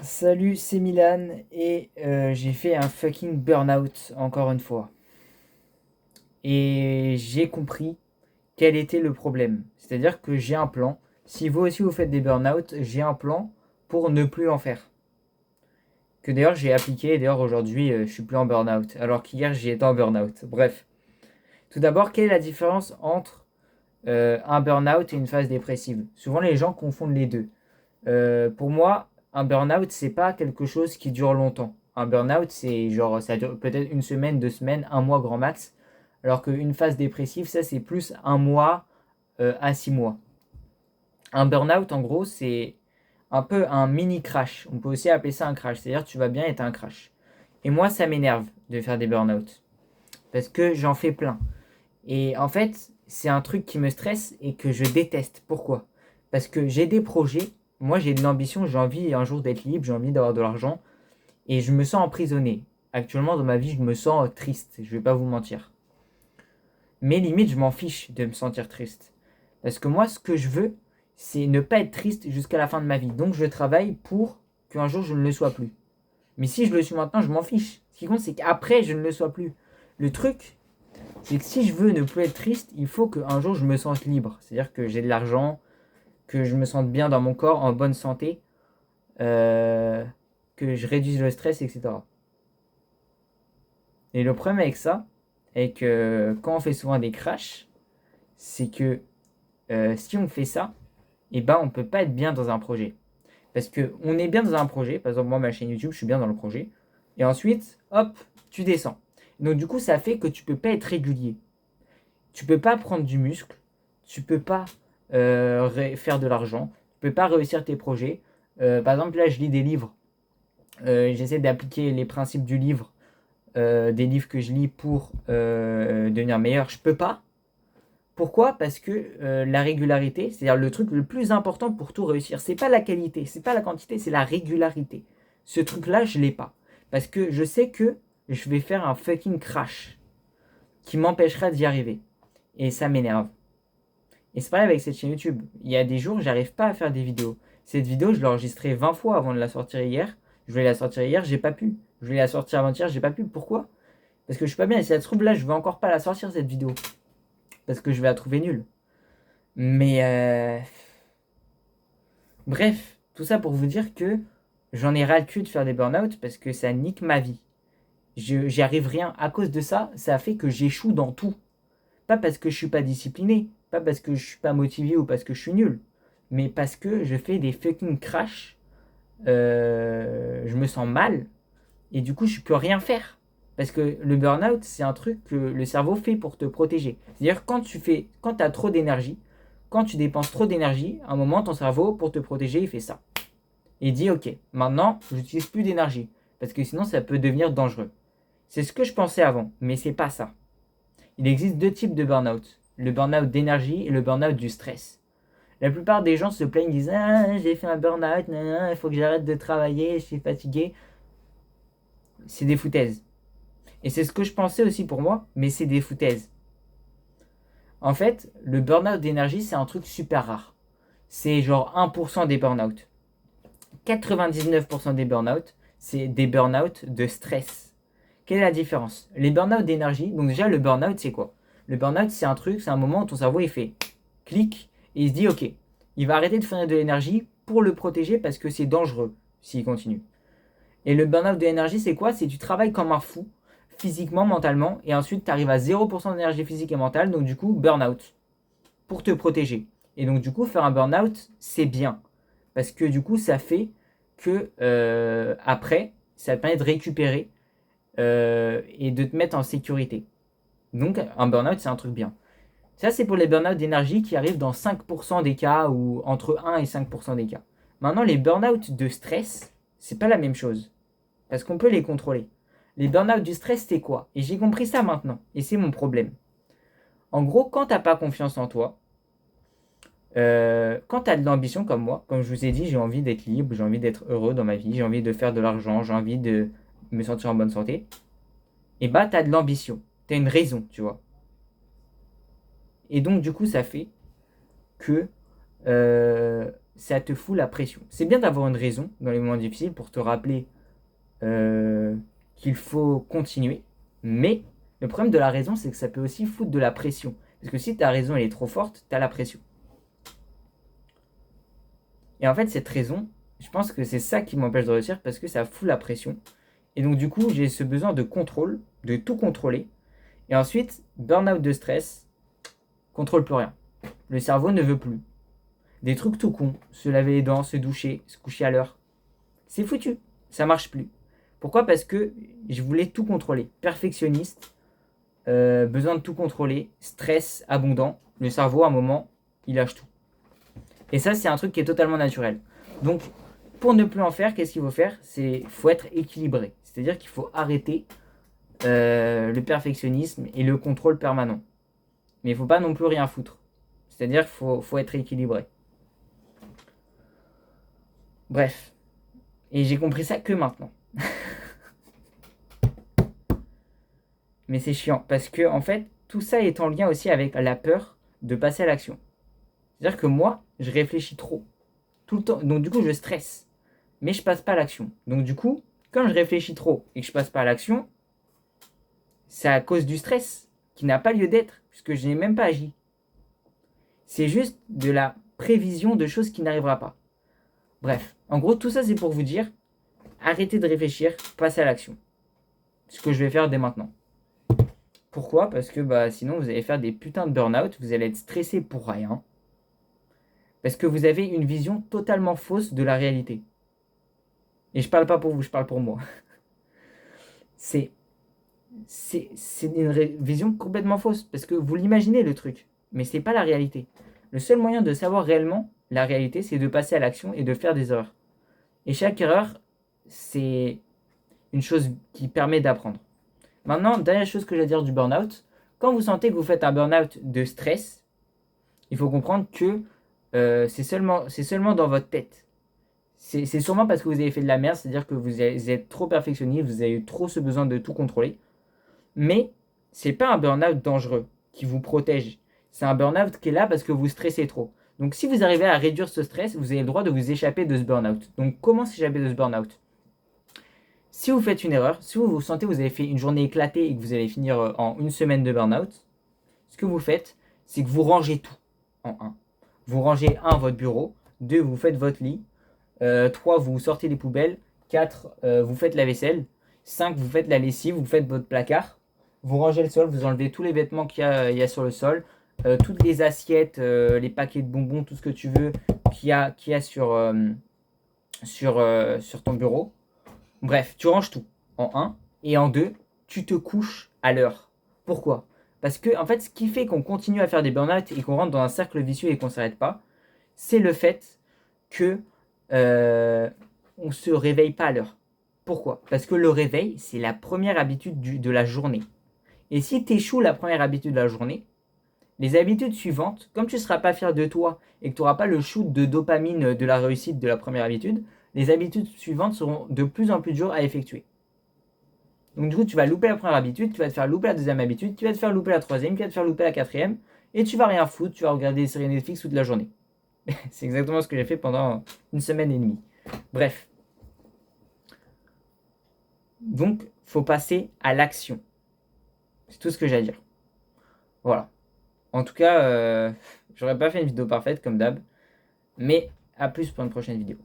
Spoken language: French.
Salut, c'est Milan et j'ai fait un fucking burn-out encore une fois. Et j'ai compris quel était le problème. C'est-à-dire que j'ai un plan. Si vous aussi vous faites des burn-out, j'ai un plan pour ne plus en faire. Que d'ailleurs j'ai appliqué, d'ailleurs aujourd'hui je suis plus en burn-out. Alors qu'hier j'y étais en burn-out. Bref. Tout d'abord, quelle est la différence entre un burn-out et une phase dépressive? Souvent les gens confondent les deux. Pour moi, un burn-out, c'est pas quelque chose qui dure longtemps. Un burn-out, c'est genre, ça dure peut-être une semaine, 2 semaines, un mois grand max. Alors qu'une phase dépressive, ça, c'est plus un mois à 6 mois. Un burn-out, en gros, c'est un peu un mini crash. On peut aussi appeler ça un crash. C'est-à-dire, tu vas bien et t'as un crash. Et moi, ça m'énerve de faire des burn-out. Parce que j'en fais plein. Et en fait, c'est un truc qui me stresse et que je déteste. Pourquoi? Parce que j'ai des projets, moi j'ai de l'ambition, j'ai envie un jour d'être libre, j'ai envie d'avoir de l'argent, et je me sens emprisonné. Actuellement dans ma vie, je me sens triste, je vais pas vous mentir. Mais limite, je m'en fiche de me sentir triste. Parce que moi, ce que je veux, c'est ne pas être triste jusqu'à la fin de ma vie. Donc je travaille pour qu'un jour je ne le sois plus. Mais si je le suis maintenant, je m'en fiche. Ce qui compte, c'est qu'après, je ne le sois plus. Le truc, c'est que si je veux ne plus être triste, il faut qu'un jour je me sente libre. C'est-à-dire que j'ai de l'argent, que je me sente bien dans mon corps, en bonne santé, euh, que je réduise le stress, etc. Et le problème avec ça, et que quand on fait souvent des crashs, c'est que si on fait ça, et ben on peut pas être bien dans un projet. Parce que on est bien dans un projet, par exemple moi ma chaîne YouTube, je suis bien dans le projet, et ensuite, hop, tu descends. Donc du coup, ça fait que tu peux pas être régulier. Tu peux pas prendre du muscle, tu peux pas faire de l'argent, tu peux pas réussir tes projets. Par exemple, là, je lis des livres. J'essaie d'appliquer les principes du livre, des livres que je lis pour devenir meilleur. Je peux pas. Pourquoi? Parce que la régularité, c'est-à-dire le truc le plus important pour tout réussir, c'est pas la qualité, c'est pas la quantité, c'est la régularité. Ce truc-là, je l'ai pas. Parce que je sais que je vais faire un fucking crash qui m'empêchera d'y arriver. Et ça m'énerve. Et c'est pareil avec cette chaîne YouTube. Il y a des jours, j'arrive pas à faire des vidéos. Cette vidéo, je l'ai enregistrée 20 fois avant de la sortir hier. Je voulais la sortir hier, j'ai pas pu. Je voulais la sortir avant-hier, j'ai pas pu. Pourquoi? Parce que je suis pas bien. Et si ça se trouve, là, je vais encore pas la sortir, cette vidéo. Parce que je vais la trouver nulle. Mais bref, tout ça pour vous dire que j'en ai ras le cul de faire des burn-out parce que ça nique ma vie. J'y arrive rien. À cause de ça, ça fait que j'échoue dans tout. Pas parce que je suis pas discipliné, pas parce que je suis pas motivé ou parce que je suis nul, mais parce que je fais des fucking crashs, je me sens mal, et du coup je peux rien faire. Parce que le burn-out, c'est un truc que le cerveau fait pour te protéger. C'est-à-dire quand tu as trop d'énergie, quand tu dépenses trop d'énergie, à un moment ton cerveau, pour te protéger, il fait ça. Et il dit ok, maintenant j'utilise plus d'énergie, parce que sinon ça peut devenir dangereux. C'est ce que je pensais avant, mais c'est pas ça. Il existe deux types de burn-out. Le burn-out d'énergie et le burn-out du stress. La plupart des gens se plaignent, disent ah, j'ai fait un burn-out, il faut que j'arrête de travailler, je suis fatigué. C'est des foutaises. Et c'est ce que je pensais aussi pour moi, mais c'est des foutaises. En fait, le burn-out d'énergie, c'est un truc super rare. C'est genre 1% des burn-out. 99% des burn-out, c'est des burn-out de stress. Quelle est la différence? Les burn-out d'énergie, donc déjà le burn-out c'est quoi? Le burn-out c'est un truc, c'est un moment où ton cerveau il fait clic et il se dit ok, il va arrêter de fournir de l'énergie pour le protéger parce que c'est dangereux s'il continue. Et le burn-out de l'énergie c'est quoi? C'est tu travailles comme un fou, physiquement, mentalement, et ensuite tu arrives à 0% d'énergie physique et mentale, donc du coup burn-out, pour te protéger. Et donc du coup faire un burn-out c'est bien, parce que du coup ça fait que après, ça te permet de récupérer et de te mettre en sécurité. Donc un burn-out, c'est un truc bien. Ça, c'est pour les burn-out d'énergie qui arrivent dans 5% des cas ou entre 1 et 5% des cas. Maintenant, les burn-out de stress, c'est pas la même chose. Parce qu'on peut les contrôler. Les burn-out du stress, c'est quoi? Et j'ai compris ça maintenant. Et c'est mon problème. En gros, quand t'as pas confiance en toi, quand t'as de l'ambition comme moi, comme je vous ai dit, j'ai envie d'être libre, j'ai envie d'être heureux dans ma vie, j'ai envie de faire de l'argent, j'ai envie de me sentir en bonne santé, et bah t'as de l'ambition, t'as une raison, tu vois. Et donc du coup ça fait que ça te fout la pression. C'est bien d'avoir une raison dans les moments difficiles pour te rappeler qu'il faut continuer. Mais le problème de la raison, c'est que ça peut aussi foutre de la pression. Parce que si ta raison elle est trop forte, tu as la pression. Et en fait, cette raison, je pense que c'est ça qui m'empêche de réussir parce que ça fout la pression. Et donc, du coup, j'ai ce besoin de contrôle, de tout contrôler. Et ensuite, burn-out de stress, contrôle plus rien. Le cerveau ne veut plus. Des trucs tout cons, se laver les dents, se doucher, se coucher à l'heure. C'est foutu, ça marche plus. Pourquoi ? Parce que je voulais tout contrôler. Perfectionniste, besoin de tout contrôler, stress abondant. Le cerveau, à un moment, il lâche tout. Et ça, c'est un truc qui est totalement naturel. Donc, pour ne plus en faire, qu'est-ce qu'il faut faire ? Faut être équilibré. C'est-à-dire qu'il faut arrêter le perfectionnisme et le contrôle permanent. Mais il ne faut pas non plus rien foutre. C'est-à-dire qu'il faut être équilibré. Bref. Et j'ai compris ça que maintenant. Mais c'est chiant. Parce que, en fait, tout ça est en lien aussi avec la peur de passer à l'action. C'est-à-dire que moi, je réfléchis trop. Tout le temps. Donc, du coup, je stresse. Mais je passe pas à l'action. Donc, du coup, comme je réfléchis trop et que je passe pas à l'action, c'est à cause du stress qui n'a pas lieu d'être, puisque je n'ai même pas agi. C'est juste de la prévision de choses qui n'arrivera pas. Bref, en gros, tout ça c'est pour vous dire, arrêtez de réfléchir, passez à l'action. Ce que je vais faire dès maintenant. Pourquoi ? Parce que sinon vous allez faire des putains de burn-out, vous allez être stressé pour rien. Parce que vous avez une vision totalement fausse de la réalité. Et je parle pas pour vous, je parle pour moi. C'est une vision complètement fausse, parce que vous l'imaginez le truc, mais c'est pas la réalité. Le seul moyen de savoir réellement la réalité, c'est de passer à l'action et de faire des erreurs. Et chaque erreur, c'est une chose qui permet d'apprendre. Maintenant, dernière chose que j'ai à dire du burn-out, quand vous sentez que vous faites un burn-out de stress, il faut comprendre que c'est seulement dans votre tête. C'est sûrement parce que vous avez fait de la merde, c'est-à-dire que vous êtes trop perfectionniste, vous avez eu trop ce besoin de tout contrôler. Mais c'est pas un burn-out dangereux qui vous protège. C'est un burn-out qui est là parce que vous stressez trop. Donc si vous arrivez à réduire ce stress, vous avez le droit de vous échapper de ce burn-out. Donc comment s'échapper de ce burn-out ? Si vous faites une erreur, si vous sentez que vous avez fait une journée éclatée et que vous allez finir en une semaine de burn-out, ce que vous faites, c'est que vous rangez tout en un. Vous rangez 1, votre bureau, 2, vous faites votre lit, 3, vous sortez les poubelles, 4, vous faites la vaisselle, 5, vous faites la lessive, vous faites votre placard, vous rangez le sol, vous enlevez tous les vêtements qu'il y a sur le sol, toutes les assiettes, les paquets de bonbons, tout ce que tu veux qu'il y a sur ton bureau. Bref, tu ranges tout en 1 et en 2, tu te couches à l'heure. Pourquoi ? Parce que en fait, ce qui fait qu'on continue à faire des burn-out et qu'on rentre dans un cercle vicieux et qu'on ne s'arrête pas, c'est le fait que on se réveille pas à l'heure. Pourquoi ? Parce que le réveil, c'est la première habitude de la journée. Et si tu échoues la première habitude de la journée, les habitudes suivantes, comme tu ne seras pas fier de toi et que tu n'auras pas le shoot de dopamine de la réussite de la première habitude, les habitudes suivantes seront de plus en plus dures à effectuer. Donc du coup, tu vas louper la première habitude, tu vas te faire louper la deuxième habitude, tu vas te faire louper la troisième, tu vas te faire louper la quatrième, et tu vas rien foutre, tu vas regarder des séries Netflix toute la journée. C'est exactement ce que j'ai fait pendant une semaine et demie. Bref. Donc, faut passer à l'action. C'est tout ce que j'ai à dire. Voilà. En tout cas, j'aurais pas fait une vidéo parfaite comme d'hab. Mais à plus pour une prochaine vidéo.